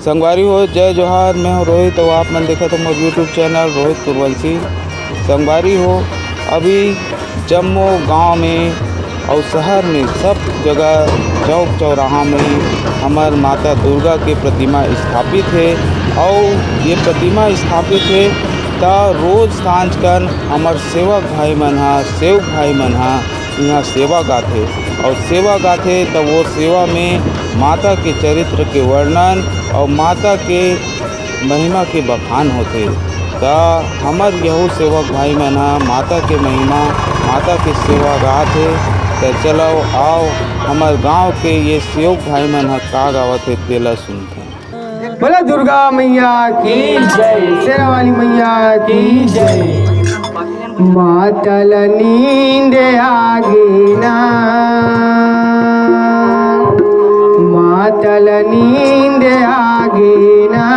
संगवारी हो, जय जोहार। मैं हूँ रोहित और आप मन देखा तो मोर यूट्यूब चैनल रोहित कुरवंशी। संगवारी हो, अभी जम्मू गांव में और शहर में सब जगह चौक चौराहा में हमार माता दुर्गा के प्रतिमा स्थापित है। और ये प्रतिमा स्थापित है तो रोज़ सांझ कर हमार सेवक भाई मन यहाँ सेवा गाथे और सेवा गाथे तो वो सेवा में माता के चरित्र के वर्णन और माता के महिमा के बखान होते। तो हमार यहू सेवक भाई मन माता के महिमा माता के सेवा गाथे। तो चलो आओ हमार गांव के ये सेवक भाई मन का गावत है तेला सुनते हैं। बोला दुर्गा मैया की जय, शेरा वाली मैया की जय। मातल नींद आगे ना, मातल नींद आगे ना,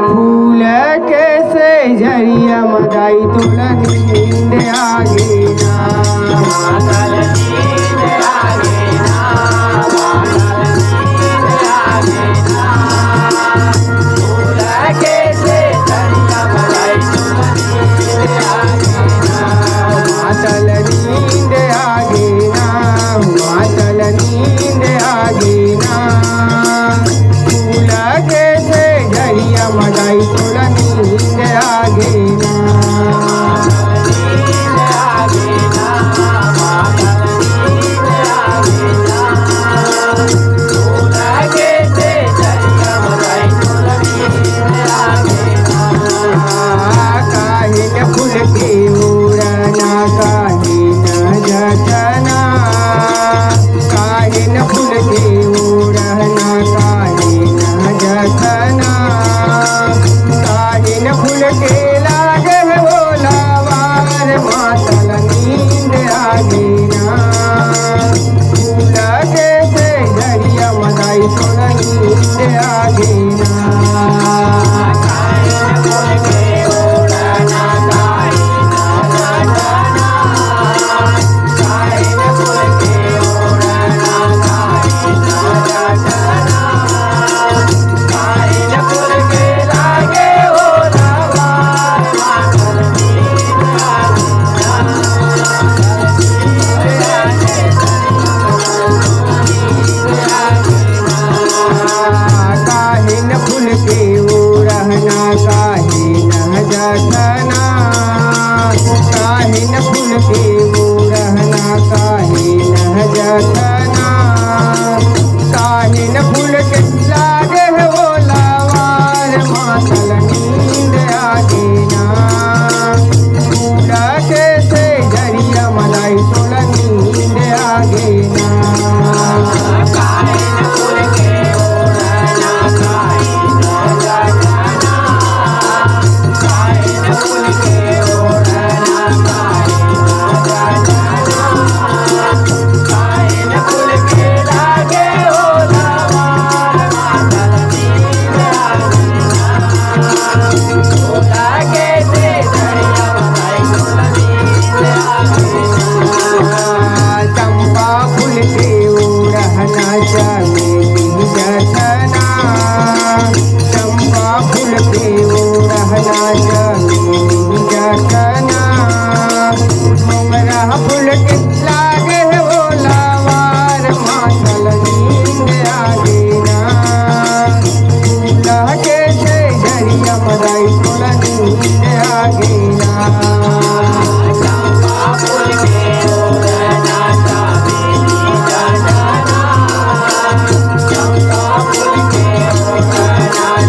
फूल कैसे झरिया मदाई तोला नींद आगे ना, मातल नींद आगे ना, मातल नींद आगे ना, मातल नींद आगे ना, फूल कैसे झरिया मदाई तोला नींद आगे ना, नींद आगे ना, मातल नींद आगे ना, फूल कैसे झरिया मदाई तोला नींद आगे ना, काहे न फूल के उड़ना काहे न जतना, काहे न फूल के उड़ना काहे न जतना, काहे न फूल के लागे हो लावार मातल नींद आगे ना, फूल कैसे झरिया मदाई तोला नींद आगे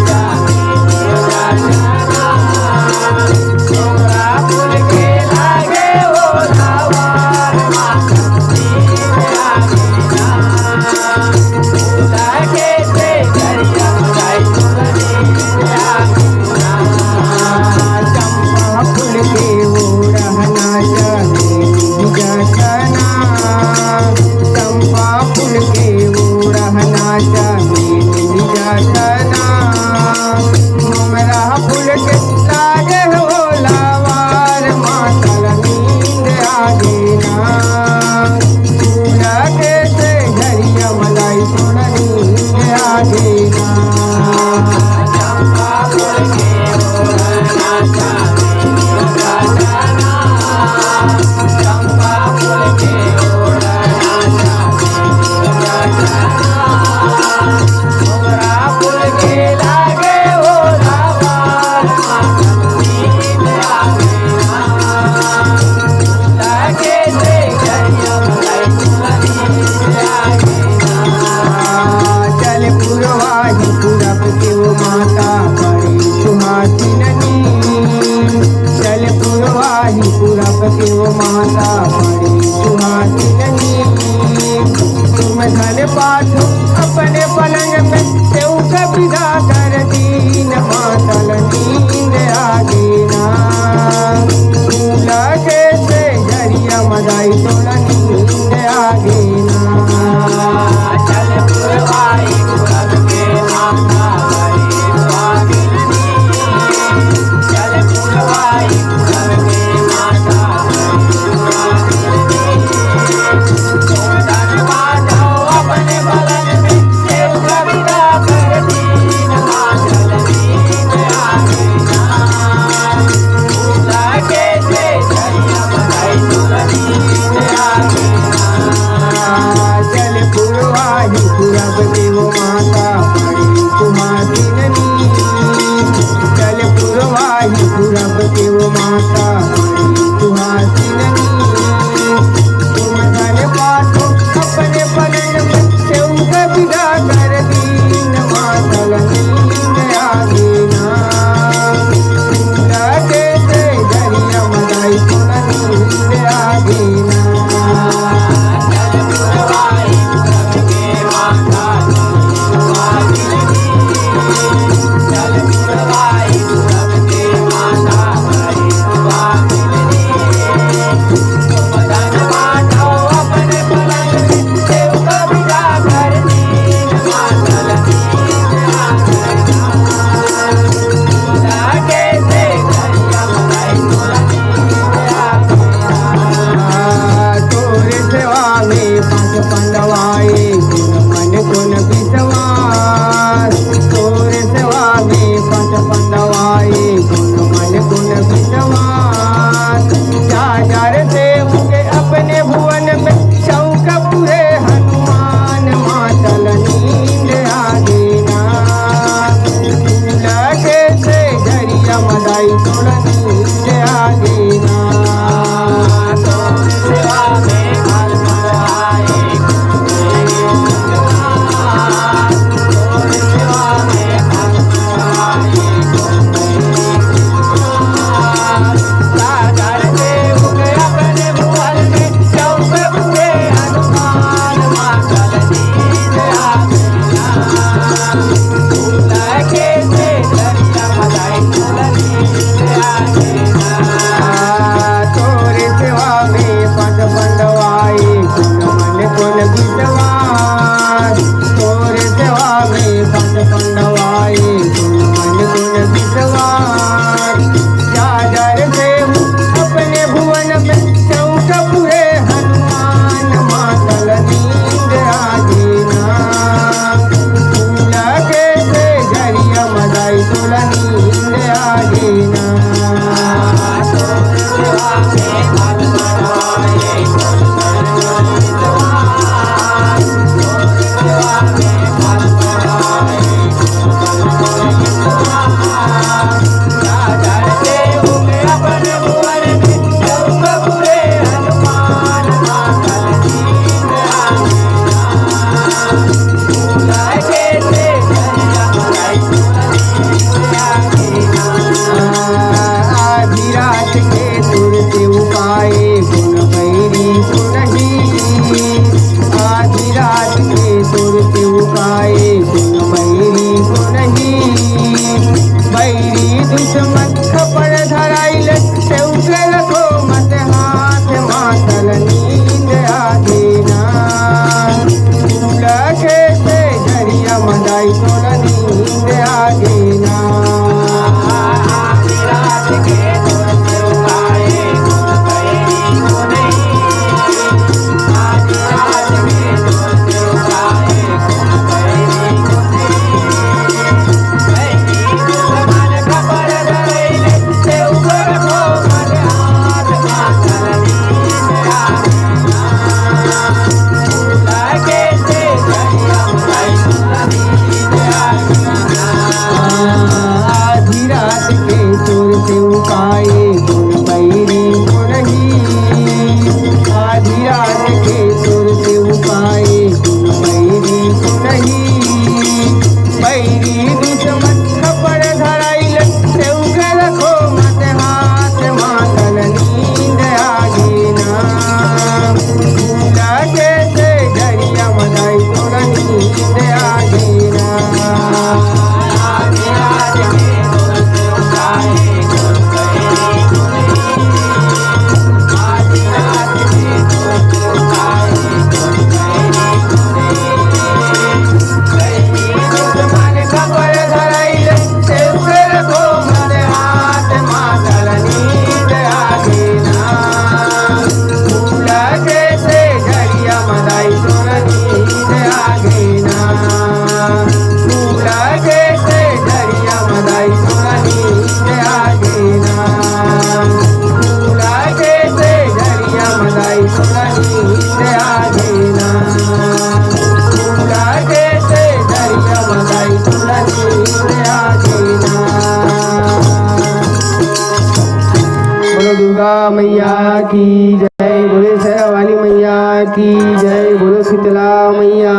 ना, आगे में सेव का विदा कर दीन मातल नींद आगे ना लगे से जरिया मदाई तोला नींद आगे ना चल पुरवाई गुरब के माता हरी चल पुरवाई गुरब के माता अपने बलन में सेव का विदा कर दीन मातल नींद आगे लगे से जरिया मदाई तोला नींद आगे चल पुरवाही पुरब देवो माता बड़ी तुम्हारी ननी चल पुरवाही पुरब देवो माता बड़ी तुम्हारी ननी तुम धन पाठो अपने पलन में सेव का विदा कर दीन मातल नींद आगे ना लगे से जरिया मदाई तोला नींद आगे ना चल पुरवाई पुरब के माता तुम्हारी चल पुरवाई पुरब के माता बड़ी तुम्हारी तुम धन बांटो अपने पलन में सेव का विदा कर दीन मातल नींद आगे लगे से जरिया मदाई तोला नींद आगे तोरे सेवा में पांच पंडवाए गुण मन गुण विश्वास तोरे सेवा में पांच पंडवाए गुण मन गुण विश्वास चार से उगे अपने भुवन में शौक पूरे हनुमान मातल नींद आगे ना लगे से जरिया मदाई तोला नींद आगे ना तोरे सेवा में फल फलाए तोरे सेवा में फल फलाए सागर से उगे अपने भुवन में शौक पूरे हनुमान मातल नींद आगे लगे से जरिया मदाई तोला नींद आगे तोरे सेवा में पद पंडवाए गुण मन गुण विश्वास तोरे सेवा में पद पंडवाए गुण मन गुण विश्वास जागर से अपने भुवन में शौक पूरे हनुमान मातल नींद आगे ना लगे से जरिया मदाई तोला नींद आगे ना तोरे सेवा में फल फलाए तोरे सेवा में फल फलाए सागर से उगे अपने भुवन में शौक पूरे हनुमान मातल नींद आगे लगे से जरिया मदाई तोला नींद आगे आधी रात के सुर से उपाए गुण बैरी सुनही आधी रात के सुर से उपाए गुण बैरी सुनही बैरी दुश्मन खपड़ धराइल सेव के रखो मत हाथ मातल नींद आगे ना लगे से जरिया मदाई तोला नींद आगे ना रात के सुर से उपाए गुण बैरी सुनही आधी रात के सुर से उपाए गुण बैरी सुनही बैरी दुश्मन खपड़ धराइल सेव के रखो मत हाथ मातल नींद आगे ना लगे से जरिया मदाई तोला नींद आगे आधी रात के सुर से उपाए मैया की जय, बोले शेरा वाली मैया की जय, बोलो शीतला मैया